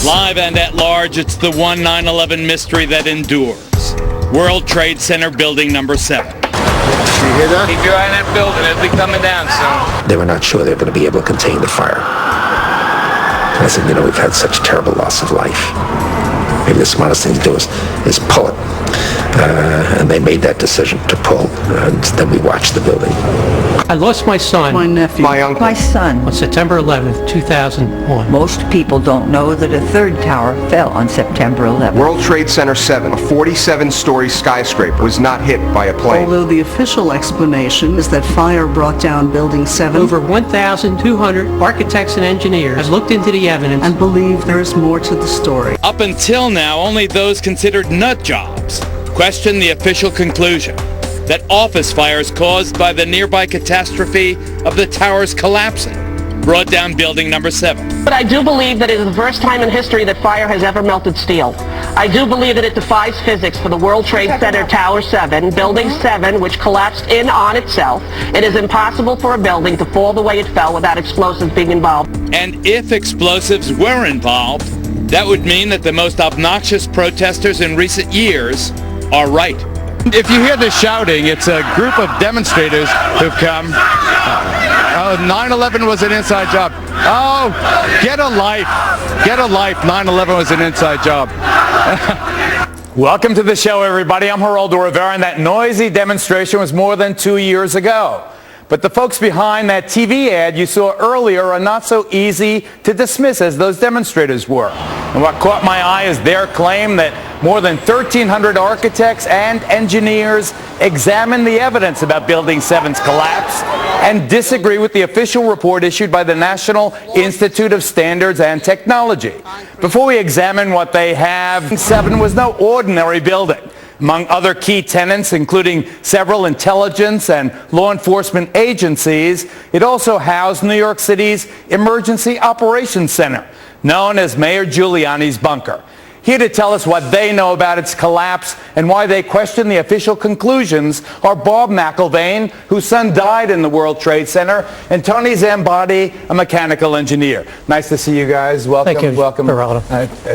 Live and at large, it's the one 9/11 mystery that endures. World Trade Center building number 7. You hear that? Keep your eye on that building. It'll be coming down soon. They were not sure they were going to be able to contain the fire. And I said, we've had such terrible loss of life. Maybe the smartest thing to do is pull it. And they made that decision to pull, and then we watched the building. I lost my son. My nephew. My uncle. My son. On September 11th, 2001. Most people don't know that a third tower fell on September 11th. World Trade Center 7, a 47-story skyscraper, was not hit by a plane. Although the official explanation is that fire brought down Building 7. Over 1,200 architects and engineers have looked into the evidence And believe there is more to the story. Up until now, only those considered nut jobs question the official conclusion that office fires caused by the nearby catastrophe of the towers collapsing brought down building number 7. But I do believe that it is the first time in history that fire has ever melted steel. I do believe that it defies physics for the World Trade Center Tower 7, Building 7, which collapsed in on itself. It is impossible for a building to fall the way it fell without explosives being involved. And if explosives were involved, that would mean that the most obnoxious protesters in recent years are right. If you hear the shouting, it's a group of demonstrators who've come. 9/11 was an inside job. Oh, get a life. Get a life. 9/11 was an inside job. Welcome to the show, everybody. I'm Geraldo, and that noisy demonstration was more than 2 years ago. But the folks behind that TV ad you saw earlier are not so easy to dismiss as those demonstrators were. And what caught my eye is their claim that more than 1,300 architects and engineers examined the evidence about Building 7's collapse and disagree with the official report issued by the National Institute of Standards and Technology. Before we examine what they have, 7 was no ordinary building. Among other key tenants, including several intelligence and law enforcement agencies, it also housed New York City's Emergency Operations Center, known as Mayor Giuliani's bunker. Here to tell us what they know about its collapse and why they question the official conclusions are Bob McIlvaine, whose son died in the World Trade Center, and Tony Zambati, a mechanical engineer. Nice to see you guys. Welcome. Thank you, welcome. Geraldo.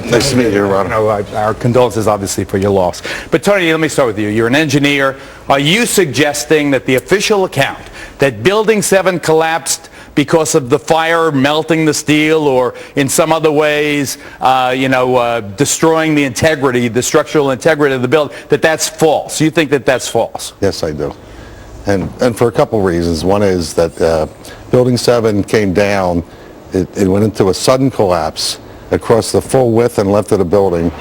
Nice to meet you, Geraldo. Our condolences, obviously, for your loss. But Tony, let me start with you. You're an engineer. Are you suggesting that the official account that Building 7 collapsed because of the fire melting the steel or in some other ways, destroying the integrity, the structural integrity of the building, that's false? You think that that's false? Yes, I do. And for a couple reasons. One is that Building 7 came down, it went into a sudden collapse across the full width and length of the building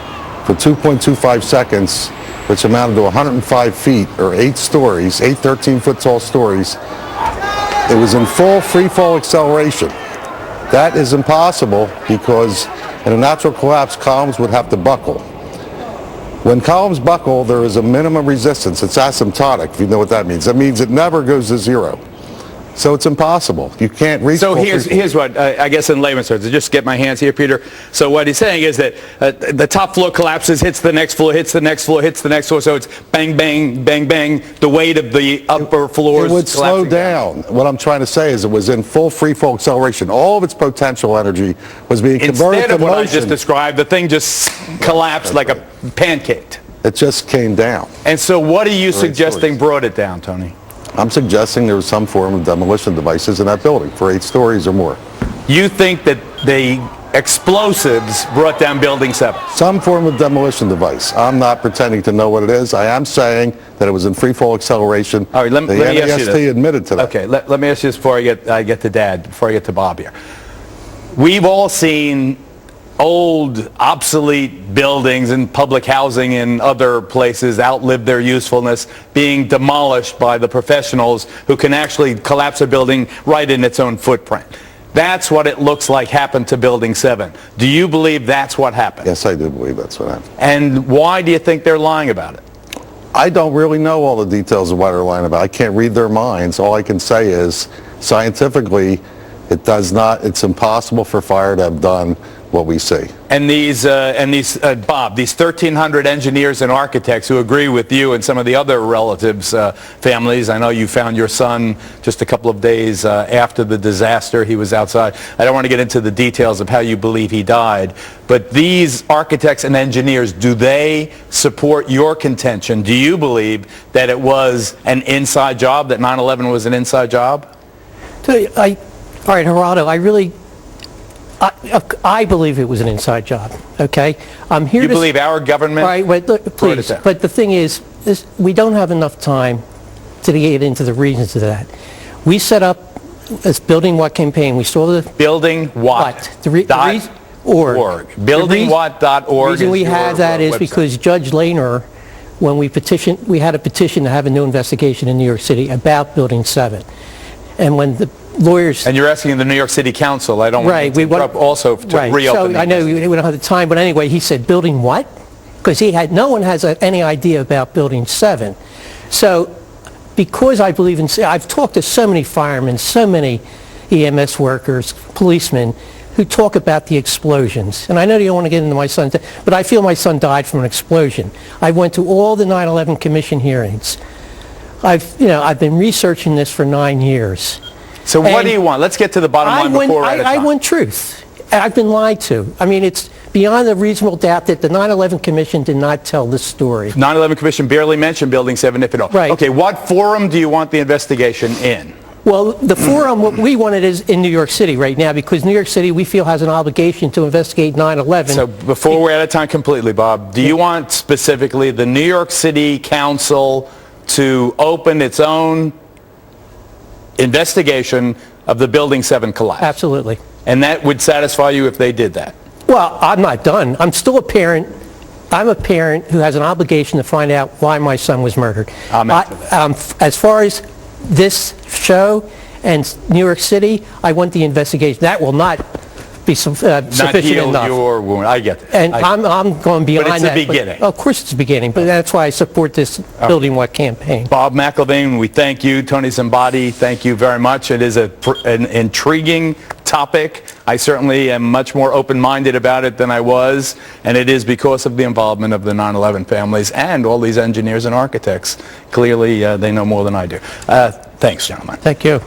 for 2.25 seconds, which amounted to 105 feet or 8 stories, 8 13-foot tall stories. It was in full free fall acceleration. That is impossible because in a natural collapse, columns would have to buckle. When columns buckle, there is a minimum resistance. It's asymptotic, if you know what that means. That means it never goes to zero. So it's impossible. You can't reach. So here's what, I guess in layman's terms, to just get my hands here, Peter. So what he's saying is that the top floor collapses, hits the next floor, hits the next floor, hits the next floor. So it's bang, bang, bang, bang. The weight of the upper floors. It would slow down. What I'm trying to say is it was in full free fall acceleration. All of its potential energy was being converted to motion. Instead of what I just described, the thing just collapsed like a pancake. It just came down. And so what are you suggesting brought it down, Tony? I'm suggesting there was some form of demolition devices in that building for 8 stories or more. You think that the explosives brought down Building 7? Some form of demolition device. I'm not pretending to know what it is. I am saying that it was in free fall acceleration. All right, let me ask you this. Admitted to that. Okay, let me ask you this before I get to Dad, before I get to Bob here. We've all seen old, obsolete buildings in public housing in other places outlive their usefulness, being demolished by the professionals who can actually collapse a building right in its own footprint. That's what it looks like happened to Building 7. Do you believe that's what happened? Yes, I do believe that's what happened. And why do you think they're lying about it? I don't really know all the details of why they're lying about it. I can't read their minds. All I can say is, scientifically, it's impossible for fire to have done what we see. And these, Bob, these 1,300 engineers and architects who agree with you and some of the other relatives' families. I know you found your son just a couple of days after the disaster. He was outside. I don't want to get into the details of how you believe he died, but these architects and engineers, do they support your contention? Do you believe that it was an inside job, that 9/11 was an inside job? All right, Geraldo, I believe it was an inside job, okay? I'm here You believe our government? All right, wait, look, please. But the thing is, we don't have enough time to get into the reasons of that. We set up this Building What campaign. We saw the... Building what? .org. BuildingWhat.org. The reason we have that is because Judge Lehner, when we had a petition to have a new investigation in New York City about Building 7. And when the lawyers... And you're asking the New York City Council. I don't want to interrupt also to reopen. So I know we don't have the time, but anyway, he said, building what? Because no one has any idea about Building 7. So because I believe in... I've talked to so many firemen, so many EMS workers, policemen, who talk about the explosions. And I know you don't want to get into my son's... But I feel my son died from an explosion. I went to all the 9/11 Commission hearings. I've been researching this for 9 years. So what do you want? Let's get to the bottom line before we're out of time. I want truth. I've been lied to. I mean, it's beyond a reasonable doubt that the 9/11 Commission did not tell this story. 9/11 Commission barely mentioned Building 7, if at all. Right. Okay, what forum do you want the investigation in? Well, the forum, what we want it is in New York City right now, because New York City, we feel, has an obligation to investigate 9/11. So before we're out of time completely, Bob, do you want specifically the New York City Council to open its own investigation of the Building 7 collapse? Absolutely. And that would satisfy you if they did that? Well, I'm not done. I'm still a parent. I'm a parent who has an obligation to find out why my son was murdered. As far as this show and New York City, I want the investigation. That will not be sufficient enough. Your wound. I get that. And I'm going beyond that. But it's the beginning. Of course it's the beginning, but that's why I support this Building What campaign. Bob McElvain, we thank you. Tony Zambati, thank you very much. It is an intriguing topic. I certainly am much more open-minded about it than I was, and it is because of the involvement of the 9/11 families and all these engineers and architects. Clearly, they know more than I do. Thanks, gentlemen. Thank you.